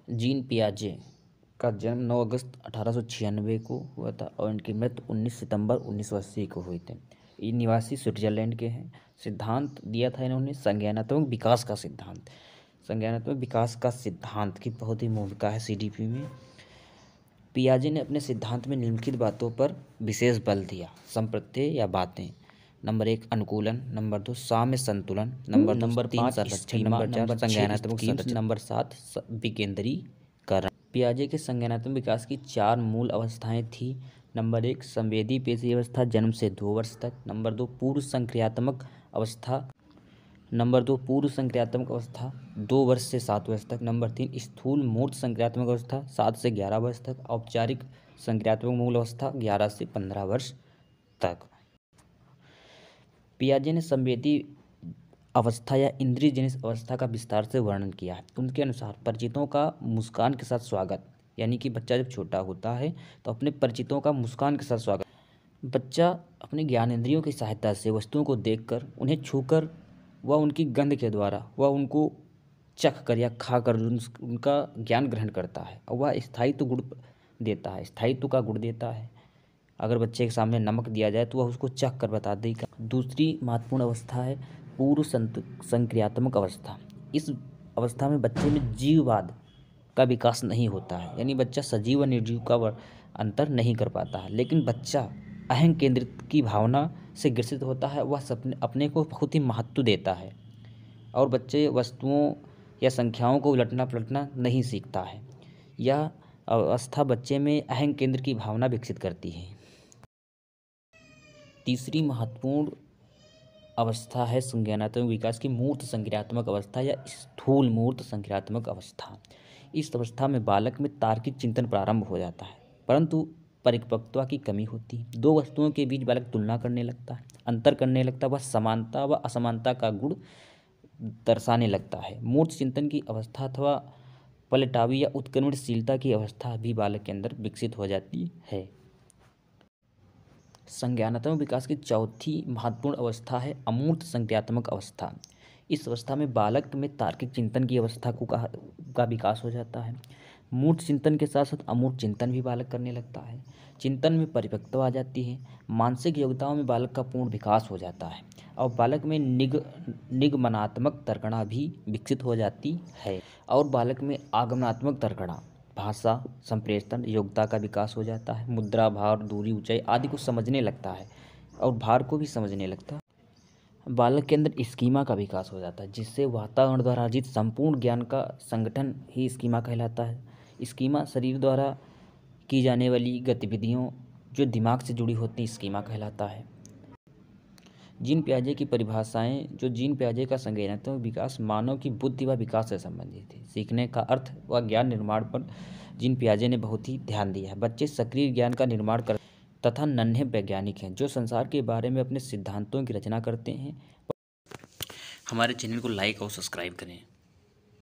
Gene पियाजे का जन्म 9 अगस्त 1896 को हुआ था और इनकी मृत्यु 19 सितंबर 1980 को हुई थी। ये निवासी स्विट्जरलैंड के हैं। सिद्धांत दिया था इन्होंने संज्ञानात्मक विकास का सिद्धांत। संज्ञानात्मक विकास का सिद्धांत की बहुत ही भूमिका है सीडीपी में। पियाजे ने अपने सिद्धांत में निम्नलिखित बातों पर विशेष बल दिया। संप्रत्यय या बातें। नंबर 1 अनुकूलन, नंबर 2 साम्य संतुलन, नंबर 3 संरक्षण, नंबर 4 संज्ञानात्मक संरक्षण, नंबर 7 विकेंद्रीकरण। पियाजे के संज्ञानात्मक विकास की 4 मूल अवस्थाएं थी। नंबर 1 संवेदी पेशी अवस्था जन्म से 2 वर्ष तक। नंबर 2 पूर्व संक्रियात्मक अवस्था। नंबर 2 पूर्व संक्रियात्मक अवस्था 2 वर्ष से 7 वर्ष तक। नंबर 3 स्थूल मूर्त संक्रियात्मक अवस्था 7 से 11 वर्ष तक। औपचारिक संक्रियात्मक मूल अवस्था 11 से 15 वर्ष तक। पियाजे ने संवेदी अवस्था या इंद्रियजनित अवस्था का विस्तार से वर्णन किया है। उनके अनुसार परिचितों का मुस्कान के साथ स्वागत, यानी कि बच्चा जब छोटा होता है तो अपने परिचितों का मुस्कान के साथ स्वागत। बच्चा अपने ज्ञानेंद्रियों की सहायता से वस्तुओं को देखकर, उन्हें छूकर व उनकी गंध के द्वारा वह उनको चख कर या खा कर उनका ज्ञान ग्रहण करता है और वह स्थायित्व गुण देता है, स्थायित्व का गुण देता है। अगर बच्चे के सामने नमक दिया जाए तो वह उसको चख कर बता देगा। दूसरी महत्वपूर्ण अवस्था है पूर्व संक्रियात्मक अवस्था। इस अवस्था में बच्चे में जीववाद का विकास नहीं होता है, यानी बच्चा सजीव व निर्जीव का अंतर नहीं कर पाता है। लेकिन बच्चा अहं केंद्रित की भावना से ग्रसित होता है, वह अपने को बहुत ही महत्व देता है और बच्चे वस्तुओं या संख्याओं को उलटना पलटना नहीं सीखता है। यह अवस्था बच्चे में अहं केंद्र की भावना विकसित करती है। तीसरी महत्वपूर्ण अवस्था है संज्ञानात्मक विकास की मूर्त संक्रियात्मक अवस्था या स्थूल मूर्त संक्रियात्मक अवस्था। इस अवस्था में बालक में तार्किक चिंतन प्रारंभ हो जाता है, परंतु परिपक्वता की कमी होती है। दो वस्तुओं के बीच बालक तुलना करने लगता है, अंतर करने लगता है, वह समानता व असमानता का गुण दर्शाने लगता है। मूर्त चिंतन की अवस्था अथवा पलटावी या उत्क्रमणशीलता की अवस्था भी बालक के अंदर विकसित हो जाती है। संज्ञानात्मक विकास की चौथी महत्वपूर्ण अवस्था है अमूर्त संक्रियात्मक अवस्था। इस अवस्था में बालक में तार्किक चिंतन की अवस्था का विकास हो जाता है। मूर्त चिंतन के साथ साथ अमूर्त चिंतन भी बालक करने लगता है। चिंतन में परिपक्वता आ जाती है। मानसिक योग्यताओं में बालक का पूर्ण विकास हो जाता है और बालक में निगमनात्मक तर्कणा भी विकसित हो जाती है और बालक में आगमनात्मक तर्कणा, भाषा, संप्रेषण योग्यता का विकास हो जाता है। मुद्रा, भार, दूरी, ऊंचाई आदि को समझने लगता है और भार को भी समझने लगता है। बालक के अंदर स्कीमा का विकास हो जाता है, जिससे वातावरण द्वारा अर्जित संपूर्ण ज्ञान का संगठन ही स्कीमा कहलाता है। स्कीमा शरीर द्वारा की जाने वाली गतिविधियों जो दिमाग से जुड़ी होती स्कीमा कहलाता है। जीन पियाजे की परिभाषाएं। जो जीन पियाजे का संज्ञानात्मक विकास मानव की बुद्धि व विकास से संबंधित है। सीखने का अर्थ व ज्ञान निर्माण पर जीन पियाजे ने बहुत ही ध्यान दिया है। बच्चे सक्रिय ज्ञान का निर्माण कर तथा नन्हे वैज्ञानिक हैं जो संसार के बारे में अपने सिद्धांतों की रचना करते हैं। हमारे चैनल को लाइक और सब्सक्राइब करें।